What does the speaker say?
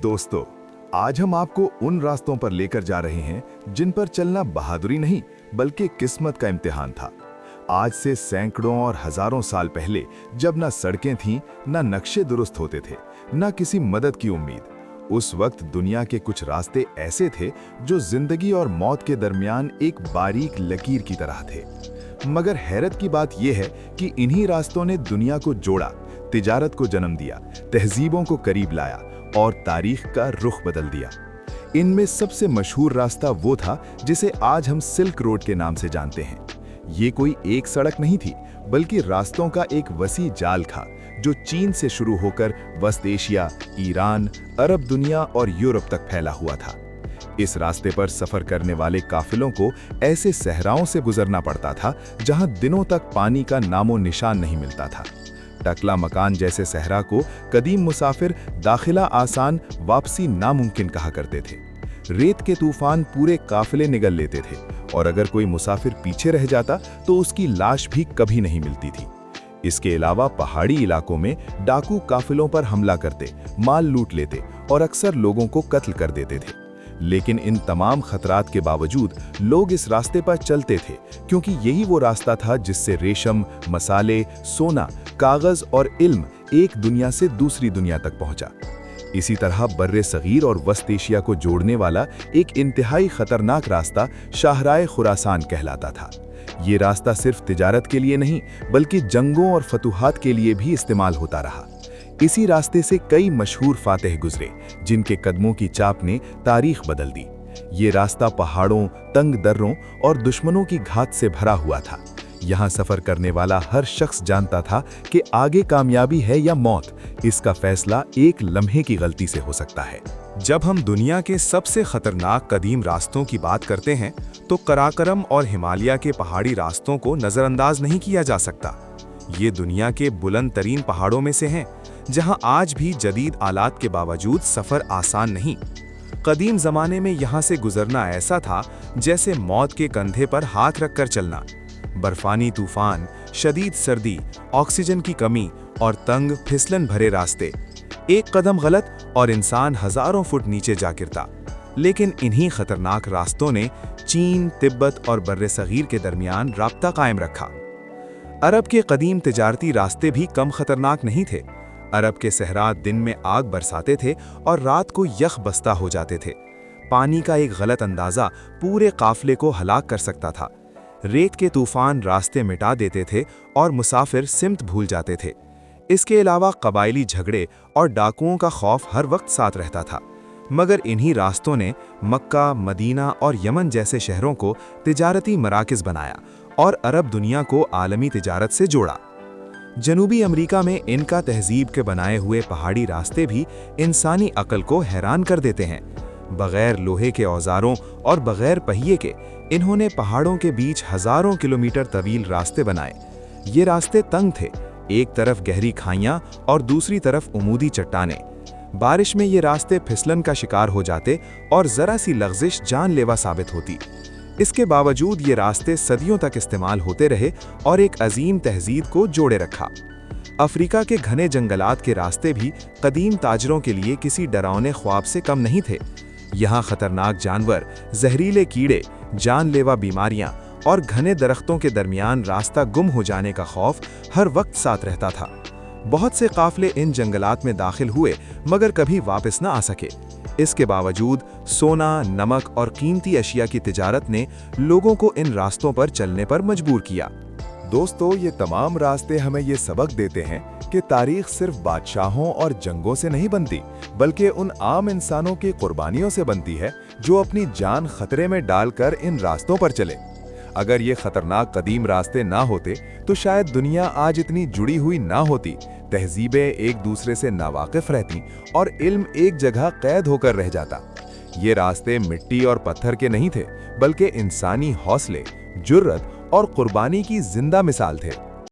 दोस्तों, आज हम आपको उन रास्तों पर लेकर जा रहे हैं जिन पर चलना बहादुरी नहीं बल्कि किस्मत का इम्तिहान था। आज से सैकड़ों और हजारों साल पहले जब ना सड़कें थीं, ना नक्शे दुरुस्त होते थे, ना किसी मदद की उम्मीद, उस वक्त दुनिया के कुछ रास्ते ऐसे थे जो जिंदगी और मौत के दरमियान एक बारीक लकीर की तरह थे। मगर हैरत की बात यह है कि इन्हीं रास्तों ने दुनिया को जोड़ा, तिजारत को जन्म दिया, तहजीबों को करीब लाया और तारीख का रुख बदल दिया। इनमें सबसे मशहूर रास्ता वो था जिसे आज हम सिल्क रोड के नाम से जानते हैं। ये कोई एक सड़क नहीं थी, बल्कि रास्तों का एक वसी जाल था जो चीन से शुरू होकर वस्त एशिया, ईरान, अरब दुनिया और यूरोप तक फैला हुआ था। इस रास्ते पर सफर करने वाले काफिलों को ऐसे सहराओं से गुजरना पड़ता था जहां दिनों तक पानी का नामो निशान नहीं मिलता था। टकला मकान जैसे सहरा को कदीम मुसाफिर दाखिला आसान, वापसी नामुमकिन कहा करते थे। रेत के तूफान पूरे काफिले निगल लेते थे और अगर कोई मुसाफिर पीछे रह जाता तो उसकी लाश भी कभी नहीं मिलती थी। इसके अलावा पहाड़ी इलाकों में डाकू काफिलों पर हमला करते, माल लूट लेते और अक्सर लोगों को कत्ल कर देते थे। लेकिन इन तमाम खतरात के बावजूद लोग इस रास्ते पर चलते थे, क्योंकि यही वो रास्ता था जिससे रेशम, मसाले, सोना, कागज और इल्म एक दुनिया से दूसरी दुनिया तक पहुंचा। इसी तरह बर्रे सगीर और वस्त एशिया को जोड़ने वाला एक इंतहाई खतरनाक रास्ता शाहराए खुरासान कहलाता था। ये रास्ता सिर्फ तिजारत के लिए नहीं बल्कि जंगों और फतूहात के लिए भी इस्तेमाल होता रहा। इसी रास्ते से कई मशहूर फातेह गुजरे जिनके कदमों की चाप ने तारीख बदल दी। ये रास्ता पहाड़ों, तंग दर्रों और दुश्मनों की घात से भरा हुआ था। यहाँ सफर करने वाला हर शख्स जानता था कि आगे कामयाबी है या मौत, इसका फैसला एक लम्हे की गलती से हो सकता है। जब हम दुनिया के सबसे खतरनाक कदीम रास्तों की बात करते हैं तो कराकरम और हिमालय के पहाड़ी रास्तों को नज़रअंदाज नहीं किया जा सकता। ये दुनिया के बुलंद तरीन पहाड़ों में से हैं, जहां आज भी जदीद आलात के बावजूद सफर आसान नहीं। कदीम जमाने में यहां से गुजरना ऐसा था जैसे मौत के कंधे पर हाथ रखकर चलना। बर्फानी तूफान, शदीद सर्दी, ऑक्सीजन की कमी और तंग फिसलन भरे रास्ते। एक कदम गलत और इंसान हजारों फुट नीचे जा गिरता। लेकिन इन्हीं खतरनाक रास्तों ने चीन, तिब्बत और बर्रे सगीर के दरमियान राब्ता कायम रखा। अरब के कदीम तिजारती रास्ते भी कम खतरनाक नहीं थे। अरब के सहरा दिन में आग बरसाते थे और रात को यख बस्ता हो जाते थे। पानी का एक गलत अंदाज़ा पूरे काफिले को हलाक कर सकता था। रेत के तूफान रास्ते मिटा देते थे और मुसाफिर सिमत भूल जाते थे। इसके अलावा कबायली झगड़े और डाकुओं का खौफ हर वक्त साथ रहता था। मगर इन्हीं रास्तों ने मक्का, मदीना और यमन जैसे शहरों को तिजारती मराकज़ बनाया और अरब दुनिया को आलमी तिजारत से जोड़ा। जनूबी अमेरिका में इनका तहजीब के बनाए हुए पहाड़ी रास्ते भी इंसानी अक्ल को हैरान कर देते हैं। बगैर लोहे के औजारों और बगैर पहिए के इन्होंने पहाड़ों के बीच हजारों किलोमीटर तवील रास्ते बनाए। ये रास्ते तंग थे, एक तरफ गहरी खाइयां और दूसरी तरफ उमूदी चट्टानें। बारिश में ये रास्ते फिसलन का शिकार हो जाते और जरा सी लग़ज़िश जानलेवा साबित होती। इसके बावजूद ये रास्ते सदियों तक इस्तेमाल होते रहे और एक अजीम तहजीब को जोड़े रखा। अफ्रीका के घने जंगलात के रास्ते भी कदीम ताजरों के लिए किसी डरावने ख्वाब से कम नहीं थे। यहाँ खतरनाक जानवर, जहरीले कीड़े, जानलेवा बीमारियाँ और घने दरख्तों के दरमियान रास्ता गुम हो जाने का खौफ हर वक्त साथ रहता था। बहुत से काफिले इन जंगलात में दाखिल हुए मगर कभी वापस न आ सके। इसके बावजूद सोना, नमक और कीमती अशिया की तिजारत ने लोगों को इन रास्तों पर चलने पर मजबूर किया। दोस्तों, ये तमाम रास्ते हमें ये सबक देते हैं कि तारीख सिर्फ बादशाहों और जंगों से नहीं बनती, बल्कि उन आम इंसानों की कुर्बानियों से बनती है जो अपनी जान खतरे में डालकर इन रास्तों पर चले। अगर ये खतरनाक कदीम रास्ते ना होते तो शायद दुनिया आज इतनी जुड़ी हुई ना होती, तहजीबें एक दूसरे से नावाकिफ रहती और इल्म एक जगह कैद होकर रह जाता। ये रास्ते मिट्टी और पत्थर के नहीं थे, बल्कि इंसानी हौसले, जुर्रत और कुर्बानी की जिंदा मिसाल थे।